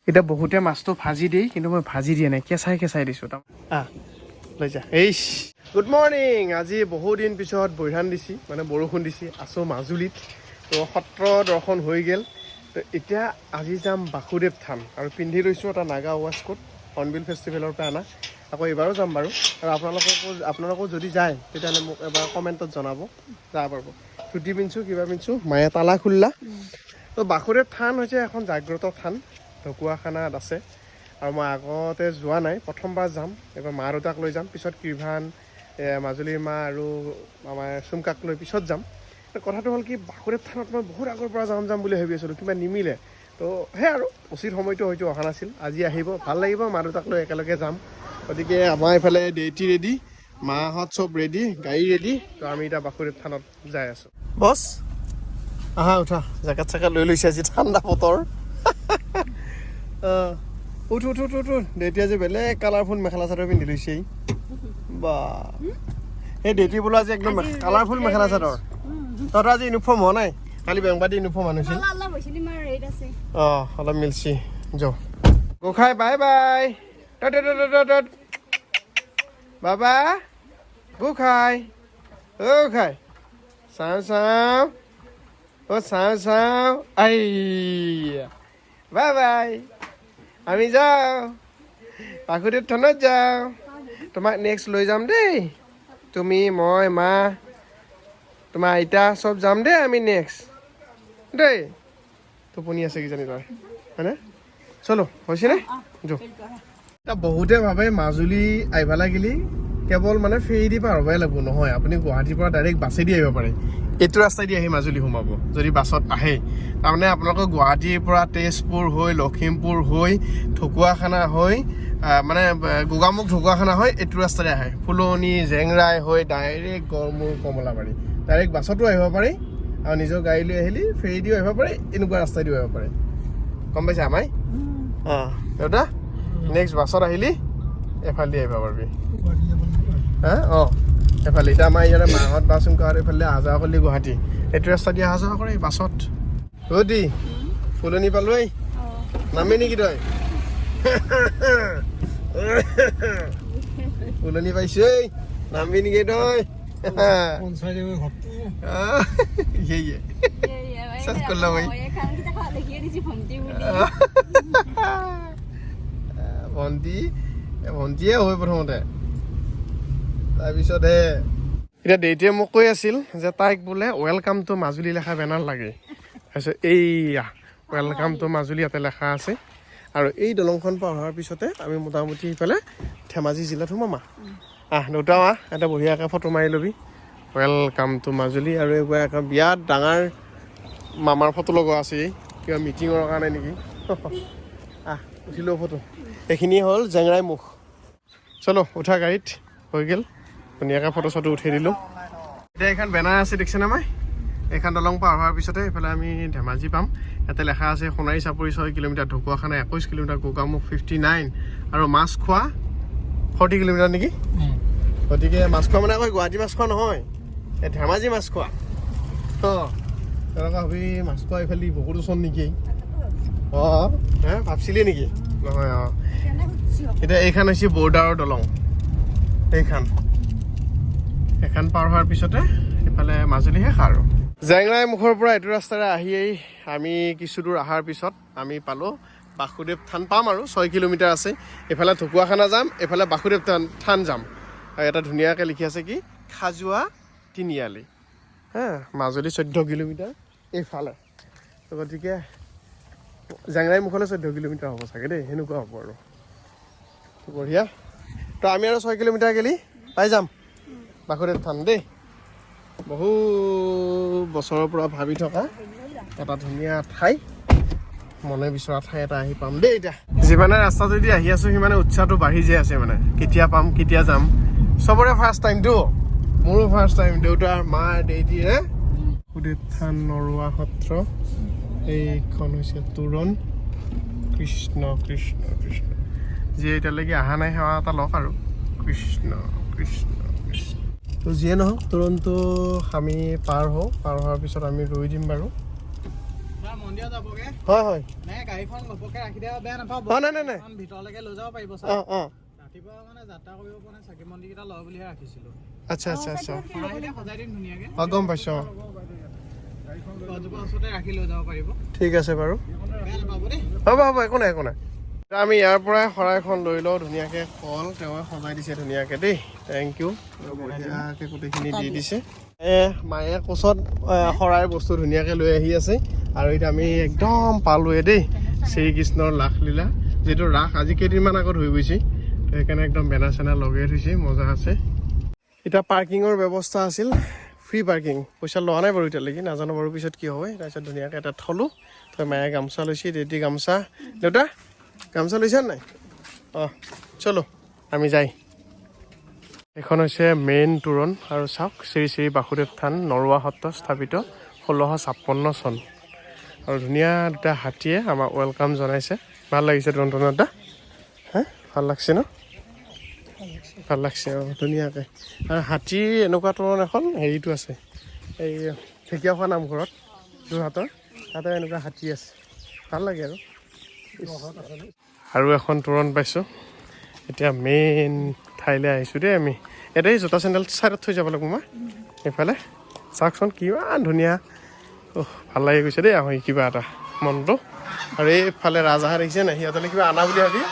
এটা বহুতে মাছটো ভাজি দিয়ে কিন্তু মই ভাজি দিয়া নাই কেঁচাই দিছোঁ লৈ যা এইচ গুড মৰ্ণিং আজি বহুদিন পিছত বৈধান দিছি মানে বৰষুণ দিছি আছোঁ মাজুলীত তো সত্ৰ দৰ্শন হৈ গ'ল তো এতিয়া আজি যাম বাসুদেৱ থান আৰু পিন্ধি লৈছোঁ এটা নাগা ৱাছকোট হৰ্ণবিল ফেষ্টিভেলৰ পৰা অনা আকৌ এইবাৰো যাম বাৰু আৰু আপোনালোকো যদি যায় তেতিয়াহ'লে মোক এবাৰ কমেণ্টত জনাব যাব পাৰিব চুটি পিন্ধছোঁ কিবা পিন্ধছোঁ মায়ে তালা খুলিলা তো বাসুদেৱ থান হৈছে এখন জাগ্ৰত থান ঢকুৱাখানাত আছে আৰু মই আগতে যোৱা নাই প্ৰথমবাৰ যাম এবাৰ মা দেউতাক লৈ যাম পিছত কিৰভান মাজুলীৰ মা আৰু আমাৰ চুমকাক লৈ পিছত যাম কথাটো হ'ল কি বাসুদেৱ থানত মই বহুত আগৰ পৰা যাম বুলি ভাবি আছিলোঁ কিবা নিমিলে তো সেই আৰু উচিত সময়টো হয়তো অহা নাছিল আজি আহিব ভাল লাগিব মা দেউতাক লৈ একেলগে যাম গতিকে আমাৰ এইফালে ডেইটি ৰেডি মাহঁত চব ৰেডি গাড়ী ৰেডি তো আমি এতিয়া বাসুদেৱ থানত যাই আছোঁ বছ আহা উঠা জেকেট চেকেট লৈ লৈছে আজি ঠাণ্ডা বতৰ উঠ ডেইটি আজি বেলেগ কালাৰফুল মেখেলা চাদৰ পিন্ধি লৈছে বা সেই ডেইটি বোলো আজি একদম কালাৰফুল মেখেলা চাদৰ তহঁতৰ আজি ইউনিফৰ্ম হোৱা নাই কালি বেংবাদী ইউনিফৰ্ম আনিছিল অলপ মিলছি যাওঁ গোসাঁই বাই বাই বাবা গোসাঁই গোসাঁই চাওঁ আই বাই বাই আমি যাওঁ বাসুদেৱ থানত যাওঁ তোমাক নেক্সট লৈ যাম দেই তুমি মই মা তোমাৰ আইতা চব যাম দেই আমি নেক্সট দেই টোপনি আছে কিজানি তই হয়নে চলো হৈছেনে যো এতিয়া বহুতে ভাবে মাজুলী আহিব লাগিলে কেৱল মানে ফেৰী দি পাৰ হ'বই লাগিব নহয় আপুনি গুৱাহাটীৰ পৰা ডাইৰেক্ট বাছেদি আহিব পাৰে এইটো ৰাস্তাইদি আহি মাজুলী সোমাব যদি বাছত আহে তাৰমানে আপোনালোকৰ গুৱাহাটীৰ পৰা তেজপুৰ হৈ লখিমপুৰ হৈ ঢকুৱাখানা হৈ মানে গোগামুখ ঢকুৱাখানা হৈ এইটো ৰাস্তাৰে আহে ফুলনি জেংৰাই হৈ ডাইৰেক্ট গড়মূৰ কমলাবাৰী ডাইৰেক্ট বাছতো আহিব পাৰে আৰু নিজৰ গাড়ী লৈ আহিলে ফেৰী দিও আহিব পাৰে এনেকুৱা ৰাস্তাই দিও আহিব পাৰে গম পাইছা আমাই দেউতা নেক্সট বাছত আহিলি এফালে দি আহিব পাৰিবি এফালে এতিয়া আমাৰ ইয়াতে মাহঁত বা চুমকাহঁত এইফালে অহা যোৱা কৰিলে গুৱাহাটী এইটো ৰাস্তা দি অহা যোৱা কৰে বাছত দি ফুলনি পালোৱেই নামি নেকি তই ফুলনি পাইছোঁ নামি নেকি তই ভণ্টিয়ে হয় প্ৰথমতে তাৰপিছতহে এতিয়া দেউতাই মোক কৈ আছিল যে তাইক বোলে ৱেলকাম টু মাজুলী লেখা বেনাৰ লাগে তাৰপিছত এইয়া ৱেলকাম টু মাজুলী ইয়াতে লেখা আছে আৰু এই দলংখন পাৰ হোৱাৰ পিছতে আমি মোটামুটি সিফালে ধেমাজি জিলাত সোমাম দেউতা এটা বঢ়িয়াকৈ ফটো মাৰি ল'বি ৱেলকাম টু মাজুলী আৰু এইবাৰ এখন বিৰাট ডাঙৰ মামাৰ ফটো লগোৱা আছে কিবা মিটিঙৰ কাৰণে নেকি উঠিলোঁ ফটো এইখিনি হ'ল জেংৰাই মুখ চলো উঠা গাড়ীত হৈ গ'ল ধুনীয়াকৈ ফটো চটো উঠাই দিলোঁ এতিয়া এইখন বেনাৰ আছে দেখিছেনে মই এইখন দলং পাৰ হোৱাৰ পিছতে এইফালে আমি ধেমাজি পাম ইয়াতে লেখা আছে সোণাৰী চাপৰি 6 কিলোমিটাৰ ঢকুৱাখানা 21 কিলোমিটাৰ গোগামুখ 59 আৰু মাছখোৱা 40 কিলোমিটাৰ নেকি গতিকে মাছখোৱা মানে আকৌ গুৱাহাটী মাছখোৱা নহয় এই ধেমাজি মাছখোৱা তেনেকুৱা ভাবি মাছখোৱা এইফালে বহুত ওচৰ নেকি ভাবছিলি নেকি নহয় এতিয়া এইখন হৈছে বৰ্ডাৰৰ দলং এইখন পাৰ হোৱাৰ পিছতে এইফালে মাজুলী শেষ আৰু জেংৰাই মুখৰ পৰা এইটো ৰাস্তাৰে আহিয়েই আমি কিছু দূৰ অহাৰ পিছত আমি পালোঁ বাসুদেৱ থান পাম আৰু 6 কিলোমিটাৰ আছে এইফালে ঢকুৱাখানা যাম এইফালে বাসুদেৱ থান যাম আৰু এটা ধুনীয়াকৈ লিখি আছে কি খাজোৱা তিনিআলি মাজুলী 14 কিলোমিটাৰ এইফালে গতিকে জেংৰাই মুখলৈ 14 কিলোমিটাৰ হ'ব চাগে দেই সেনেকুৱা হ'ব আৰু বঢ়িয়া তো আমি আৰু 6 কিলোমিটাৰ গেলি পাই যাম বাসুদেৱ থান দেই বহু বছৰৰ পৰা ভাবি থকা এটা ধুনীয়া ঠাই মনে বিচৰা ঠাই এটা আহি পাম দেই এতিয়া যিমানে ৰাস্তা যদি আহি আছোঁ সিমানে উৎসাহটো বাঢ়ি যায় আছে মানে কেতিয়া পাম কেতিয়া যাম চবৰে ফাৰ্ষ্ট টাইমটো মোৰো ফাৰ্ষ্ট টাইম দেউতাৰ মাৰ দেইটিৰে বাসুদেৱ থান নৰোৱা সত্ৰ এইখন হৈছে তোৰণ কৃষ্ণ কৃষ্ণ কৃষ্ণ যিয়ে এতিয়ালৈকে অহা নাই সেৱা এটা লওক আৰু কৃষ্ণ কৃষ্ণ কৃষ্ণ তো যিয়ে নহওক তোৰণটো আমি পাৰ হোৱাৰ পিছত আমি ৰৈ দিম বাৰু মন্দিৰত যাবগে হয় হয় নে গাড়ীখন ঘপকে ৰাখি দিয়া বেয়া নাপাব নাই নাই নাই ভিতৰলৈকে লৈ যাব পাৰিব ছাৰ ৰাতিপুৱা মানে যাত্ৰা কৰিব পৰা চাকি মন্দিৰ কেইটা লওঁ বুলিহে ৰাখিছিলো আচ্ছা আচ্ছা আচ্ছা সজাই দিম ধুনীয়াকে গম পাইছো গছজোপা ওচৰতে ৰাখি লৈ যাব পাৰিব ঠিক আছে বাৰু বেয়া নাপাব দেই হ'ব হ'ব একো নাই একো নাই আমি ইয়াৰ পৰাই শৰাইখন লৈ লওঁ ধুনীয়াকৈ কল তেওঁ সজাই দিছে ধুনীয়াকৈ দেই থেংক ইউ বঢ়িয়াকৈ গোটেইখিনি দি দিছে মায়ে কোচত শৰাইৰ বস্তু ধুনীয়াকৈ লৈ আহি আছে আৰু এতিয়া আমি একদম পালোৱে দেই শ্ৰীকৃষ্ণৰ ৰাসলীলা যিটো ৰাস আজি কেইদিনমান আগত হৈ গৈছে তো সেইকাৰণে একদম বেনাৰ চেনাৰ লগাই থৈছে মজা আছে এতিয়া পাৰ্কিঙৰ ব্যৱস্থা আছিল ফ্ৰী পাৰ্কিং পইচা লোৱা নাই বাৰু এতিয়ালৈকে নাজানো বাৰু পিছত কি হয় তাৰপিছত ধুনীয়াকৈ এটা থলোঁ তই মায়ে গামোচা লৈছে দেউতি গামোচা দেউতা গামোচা লৈছে নাই অঁ চলো আমি যাই এখন হৈছে মেইন তোৰণ আৰু চাওক শ্ৰী শ্ৰী বাসুদেৱ থান নৰোৱা সত্ৰ স্থাপিত 1656 চন আৰু ধুনীয়া দুটা হাতীয়ে আমাক ৱেলকাম জনাইছে ভাল লাগিছে তোৰণটা হা ভাল লাগছে ন ভাল লাগছে অঁ ধুনীয়াকৈ আৰু হাতী এনেকুৱা তোৰণ এখন হেৰিটো আছে এই ঢেকীয়াখোৱা নামঘৰত যোৰহাটৰ তাতে এনেকুৱা হাতী আছে ভাল লাগে আৰু এখন তোৰণ পাইছোঁ এতিয়া মেইন ঠাইলৈ আহিছোঁ দেই আমি ইয়াতে জোতা চেণ্ডেল চাইডত থৈ যাব লাগিব মই এইফালে চাওকচোন কিমান ধুনীয়া ভাল লাগি গৈছে দেই আহি কিবা এটা মনটো আৰু এইফালে ৰাজহাঁহ দেখিছে নাই সিহঁতলৈ কিবা আনা বুলি ভাবি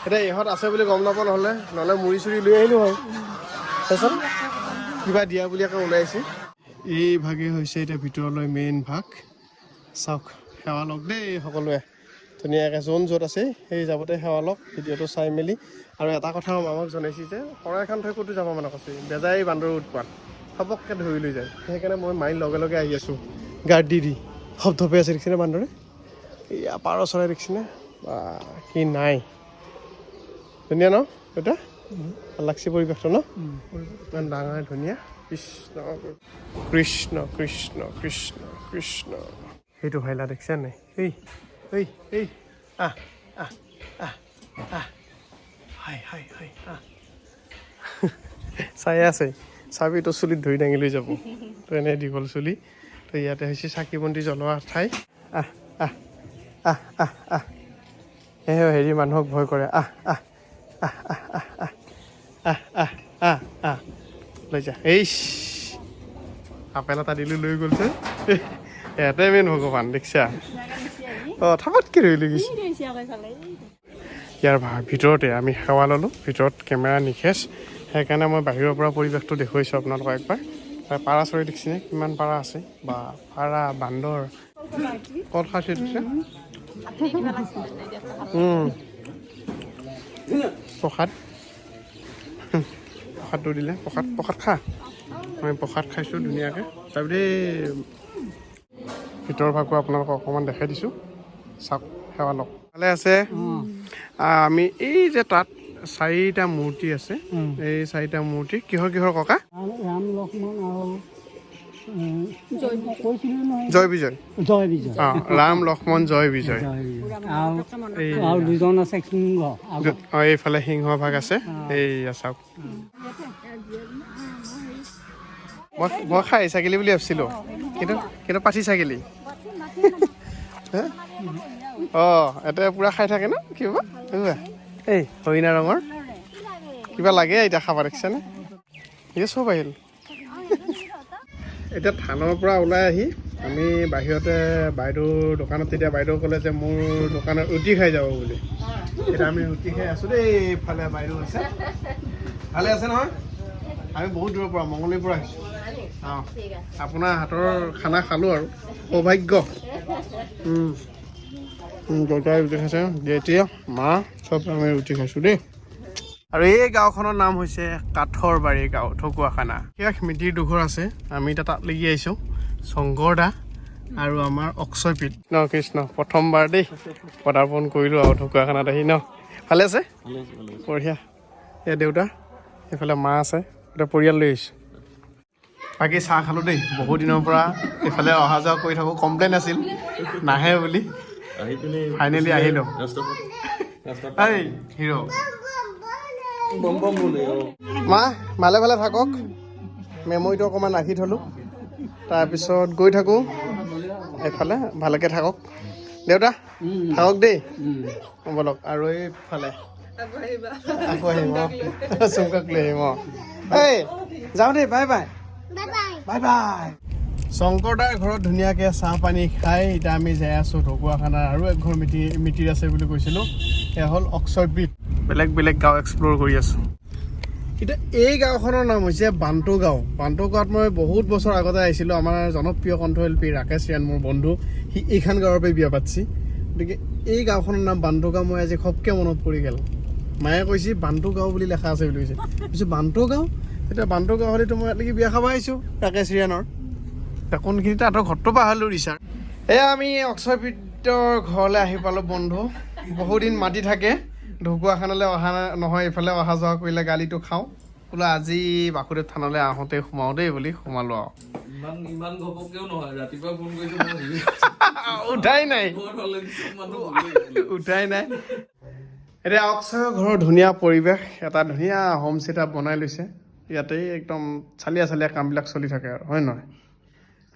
এতিয়া ইহঁত আছে বুলি গম নাপাওঁ নহ'লে মুড়ি চুৰি লৈ আহিলোঁ হয় তাৰপিছত কিবা দিয়া বুলি আকৌ ওলাইছে এই ভাগে হৈছে এতিয়া ভিতৰলৈ মেইন ভাগ চাওক সেৱা লওক দেই সকলোৱে ধুনীয়াকৈ যোন য'ত আছে সেই যাবতে সেৱা লওক ভিডিঅ'টো চাই মেলি আৰু এটা কথা আমাক জনাইছে যে শৰাইখন থৈ ক'তো যাব মানে কৈছে বেজাই বান্দৰৰ উৎপাত সবককৈ ধৰি লৈ যায় সেইকাৰণে মই মাইল লগে লগে আহি আছোঁ গাৰ্ড দি ধপধপে আছে দেখিছেনে বান্দৰে এয়া পাৰ চৰাই দেখিছেনে বা কি নাই ধুনীয়া ন দেউতা ভাল লাগছে পৰিৱেশটো ন ইমান ডাঙৰ ধুনীয়া কৃষ্ণ কৃষ্ণ কৃষ্ণ কৃষ্ণ কৃষ্ণ সেইটো ভাইলা দেখিছে নাই এই এই এই আহ আহ আহ আহ হাই হাই হাই আহ চাই আছে চাবিটো চুলিত ধৰি দাঙি লৈ যাব তো এনে দীঘল চুলি তো ইয়াতে হৈছে চাকি বন্তি জ্বলোৱা ঠাই আহ আহ আহ আহ আহ সেয়ে হেৰি মানুহক ভয় কৰে আহ আহ আহ আহ আহ আহ আহ আহ আহ লৈ যা এই আপেল এটা দিলোঁ লৈ গ'লছে ইয়াতে মেইন ভগৱান দেখিছা অঁ থাপাতকৈ ধৰি লৈ গৈছে ইয়াৰ ভিতৰতে আমি সেৱা ল'লোঁ ভিতৰত কেমেৰা নিখেজ সেইকাৰণে মই বাহিৰৰ পৰা পৰিৱেশটো দেখুৱাইছোঁ আপোনালোকক একবাৰ পাৰা চৰাই দেখিছেনে কিমান পাৰা আছে বা পাৰা বান্দৰ কল খাইছে দিছে প্ৰসাদটো দিলে প্ৰসাদ খা আমি প্ৰসাদ খাইছোঁ ধুনীয়াকৈ তাৰপিছত ভিতৰৰ ভাগটো আপোনালোকক অকণমান দেখাই দিছোঁ চাওক সেৱা লওক ভালে আছে আমি এই যে তাত 4টা মূৰ্তি আছে এই 4টা মূৰ্তি কিহৰ ককা ৰাম লক্ষ্মণ জয় বিজয় অঁ ৰাম লক্ষ্মণ জয় বিজয় আৰু দুজন আছে সিংহ অঁ এইফালে সিংহ ভাগ আছে এইয়া চাওক মই খাই ছাগলী বুলি ভাবিছিলোঁ কিন্তু পাঠি ছাগলী অঁ এটা পূৰা খাই থাকে ন কিবা এই হৰিণা ৰঙৰ কিবা লাগে এতিয়া খাব দেখিছেনে এতিয়া চব আহিল এতিয়া থানৰ পৰা ওলাই আহি আমি বাহিৰতে বাইদেউৰ দোকানত তেতিয়া বাইদেউ ক'লে যে মোৰ দোকানত ৰুটি খাই যাব বুলি এতিয়া আমি ৰুটি খাই আছোঁ দেই এইফালে বাইদেউ আছে ভালে আছে নহয় আমি বহুত দূৰৰ পৰা মঙলীৰ পৰা আহিছোঁ অঁ আপোনাৰ হাতৰ খানা খালোঁ আৰু সৌভাগ্য দেউতাই ৰুটি খাইছে এতিয়া মা চব আমি ৰুটি খাইছোঁ দেই আৰু এই গাঁওখনৰ নাম হৈছে কাঠৰবাৰী গাঁও ঢকুৱাখানা সেয়া মিতিৰ দুঘৰ আছে আমি এতিয়া তাত লাগি আহিছোঁ শংকৰ দা আৰু আমাৰ অক্ষয়পীঠ ন কৃষ্ণ প্ৰথমবাৰ দেই পদাৰ্পণ কৰিলোঁ আৰু ঢকুৱাখানাত আহি ন ভালে আছে বঢ়িয়া এয়া দেউতা এইফালে মা আছে এটা পৰিয়াল লৈ আহিছোঁ বাকী চাহ খালোঁ দেই বহু দিনৰ পৰা এইফালে অহা যোৱা কৰি থাকোঁ কমপ্লেইন আছিল নাহে বুলি ফাইনেলি আহিলোঁ এই হিৰ' মা ভালে ভালে থাকক মেমৰিটো অকণমান ৰাখি থ'লোঁ তাৰপিছত গৈ থাকোঁ এইফালে ভালকৈ থাকক দেউতা থাকক দেই ব'লক আৰু এইফালে আকৌ আহিম চুমকাক লৈ আহিম এই যাওঁ দেই bye bye bye bye Shankar দাৰ ঘৰত ধুনীয়াকৈ চাহ পানী খাই এতিয়া আমি যাই আছোঁ ঢকুৱাখানাৰ আৰু এক ঘৰ মিতিৰ আছে বুলি কৈছিলোঁ সেয়া হ'ল অক্ষয়বীট বেলেগ বেলেগ গাঁও এক্সপ্ল'ৰ কৰি আছোঁ এতিয়া এই গাঁওখনৰ নাম হৈছে বান্টু গাঁও বান্টু গাঁৱত মই বহুত বছৰ আগতে আহিছিলোঁ আমাৰ জনপ্ৰিয় কণ্ঠশিল্পী ৰাকেশ ৰিয়ান মোৰ বন্ধু সি এইখন গাঁৱৰ পৰাই বিয়া পাতিছে গতিকে এই গাঁওখনৰ নাম বান্টু গাঁও মই আজি খপকৈ মনত পৰি গ'ল মায়ে কৈছে বান্টু গাঁও বুলি লেখা আছে বুলি কৈছে কৈছোঁ বান্টু গাঁও এতিয়া বান্টু গাঁও হ'লেতো মই ইয়ালৈকে বিয়া খাব আহিছোঁ ৰাকেশ ৰিয়ানৰ এতিয়া কোনখিনি তাহাঁতৰ ঘৰটো পাহৰিলোঁ ৰিচাৰ এয়া আমি অক্ষয়বীটৰ ঘৰলৈ আহি পালোঁ বন্ধু বহুদিন মাতি থাকে ঢকুৱাখানালৈ অহা নহয় এইফালে অহা যোৱা কৰিলে গালিটো খাওঁ বোলো আজি বাসুদেৱ থানলৈ আহোঁতে সোমাওঁ দেই বুলি সোমালোঁ আৰু ইমান ঘপককেও নহয় ৰাতিপুৱা ফোন কৰিছো উঠাই নাই উঠাই নাই এতিয়া অক্ষয়ৰ ঘৰৰ ধুনীয়া পৰিৱেশ এটা ধুনীয়া হোম ছেট আপ বনাই লৈছে ইয়াতে একদম চালিয়া কামবিলাক চলি থাকে আৰু হয় নহয়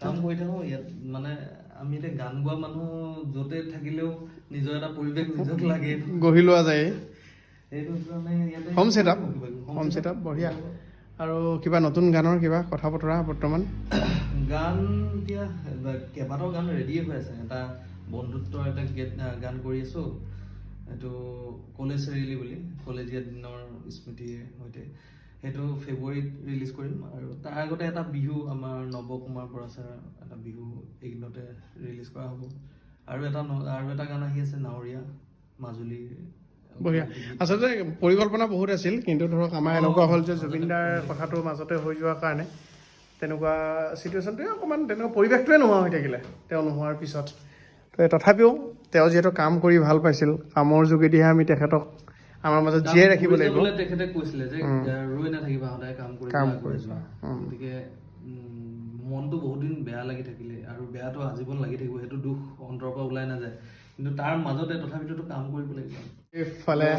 কাম কৰি থাকো ইয়াত মানে আমি এতিয়া গান গোৱা মানুহ য'তে থাকিলেও নিজৰ এটা পৰিৱেশ নিজক লাগে গঢ়ি লোৱা যায় সেইটো কাৰণে ইয়াতে হোম ছেট আপ বঢ়িয়া আৰু কিবা নতুন গানৰ কিবা কথা বতৰা বৰ্তমান গান এতিয়া কেইবাটাও গান ৰেডিয়ে হৈ আছে এটা বন্ধুত্বৰ এটা গান কৰি আছো এইটো কলেজ এৰিলি বুলি কলেজীয়া দিনৰ স্মৃতিৰ সৈতে সেইটো ফেব্ৰুৱাৰীত ৰিলিজ কৰিম আৰু তাৰ আগতে এটা বিহু আমাৰ নৱকুমাৰ বৰা ছাৰ এটা বিহু এইকেইদিনতে ৰিলিজ কৰা হ'ব আৰু এটা গান আহি আছে নাৱৰীয়া মাজুলীৰ বঢ়িয়া আচলতে পৰিকল্পনা বহুত আছিল কিন্তু ধৰক আমাৰ এনেকুৱা হ'ল যে জুবিনদাৰ কথাটো মাজতে হৈ যোৱাৰ কাৰণে তেনেকুৱা চিটুৱেশ্যনটোৱে অকণমান তেনেকুৱা পৰিৱেশটোৱে নোহোৱা হৈ থাকিলে তেওঁ নোহোৱাৰ পিছত তথাপিও তেওঁ যিহেতু কাম কৰি ভাল পাইছিল কামৰ যোগেদিহে আমি তেখেতক আমাৰ মাজত জীয়াই ৰাখিব লাগিব তেখেতে কৈছিলে যে ৰৈ নাথাকিবা সদায় কাম কৰি যোৱা গতিকে মনটো বহুত দিন বেয়া লাগি থাকিলে আৰু বেয়াটো আজীৱন লাগি থাকিব সেইটো দুখ অন্তৰৰ পৰা ওলাই নাযায় কিন্তু তাৰ মাজতে তথাপিতো কাম কৰিব লাগিব এইফালে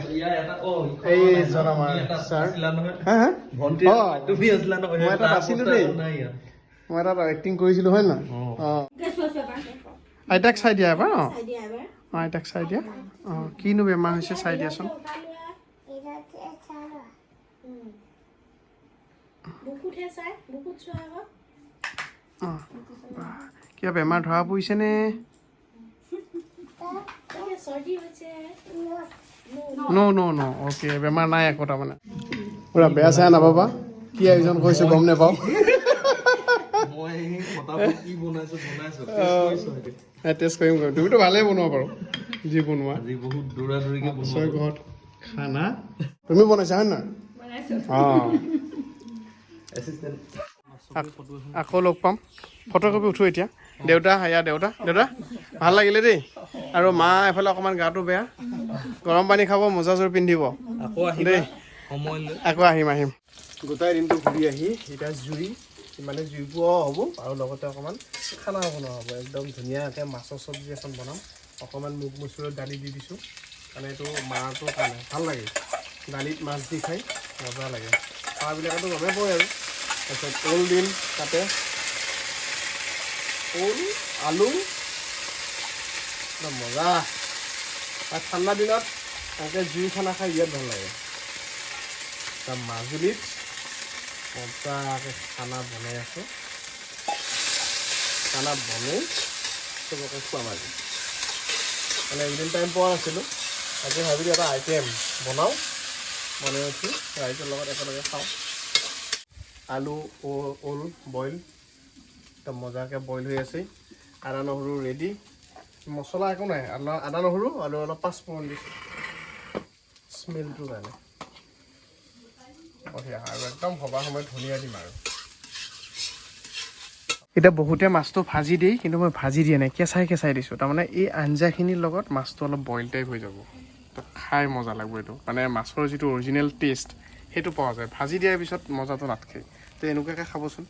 মই তাত এক্টিং কৰিছিলোঁ হয় নহয় আইতাক চাই দিয়া এবাৰ আইতাক চাই দিয়া কিনো বেমাৰ হৈছে চাই দিয়াচোন কিবা বেমাৰ ধৰা পৰিছেনে ন অ'কে বেমাৰ নাই একো তাৰমানে পুৰা বেয়া চেয়া নাপাবা কি আয়োজন কৰিছোঁ গম নাপাওঁ টেষ্ট কৰিম তুমিতো ভালেই বনোৱা বাৰু যি বনোৱা অক্ষয় ঘৰত খানা তুমি বনাইছা হয় নহয় অঁ আকৌ লগ পাম ফটোকপি উঠো এতিয়া দেউতা ভাল লাগিলে দেই আৰু মা এফালে অকণমান গাটো বেয়া গৰম পানী খাব মোজাযোৰ পিন্ধিব দেই আকৌ আহিম গোটাই দিনটো ঘূৰি আহি এতিয়া জুই মানে জুই পোৱাও হ'ব আৰু লগতে অকণমান খানাও বনোৱা হ'ব একদম ধুনীয়াকৈ মাছৰ চব্জি এখন বনাম অকণমান মুগ মচুৰত দালি দি দিছোঁ মানে এইটো মাৰটোৰ কাৰণে ভাল লাগে দালিত মাছ দি খাই মজা লাগে খোৱাবিলাকেতো গমেই পোৱাই আৰু তাৰপিছত ওল দিম তাতে ওল আলু একদম মজা আৰু ঠাণ্ডা দিনত এনেকৈ জুই খানা খাই বিৰাট ভাল লাগে মাজুলীত মজাকৈ খানা বনাই আছোঁ খানা বনাই চবকে খুৱাম আজি মানে এদিন টাইম পোৱা নাছিলোঁ আজি ভাবিলোঁ এটা আইটেম বনাই উঠি ৰাইজৰ লগত একেলগে খাওঁ আলু ওল বইল একদম মজাকৈ বইল হৈ আছে আদা নহৰু ৰেডি মছলা একো নাই আদা নহৰু আৰু অলপ পাঁচফোৰণ দিছোঁ স্মেলটোৰ কাৰণে বঢ়িয়া আৰু একদম ভবাৰ সময়ত ধনিয়া দিম আৰু এতিয়া বহুতে মাছটো ভাজি দিয়ে কিন্তু মই ভাজি দিয়া নাই কেঁচাই দিছোঁ তাৰমানে এই আঞ্জাখিনিৰ লগত মাছটো অলপ বইল টাইপ হৈ যাব তো খাই মজা লাগিব এইটো মানে মাছৰ যিটো অৰিজিনেল টেষ্ট সেইটো পোৱা যায় ভাজি দিয়াৰ পিছত মজাটো নাথাকে তো এনেকুৱাকৈ খাবচোন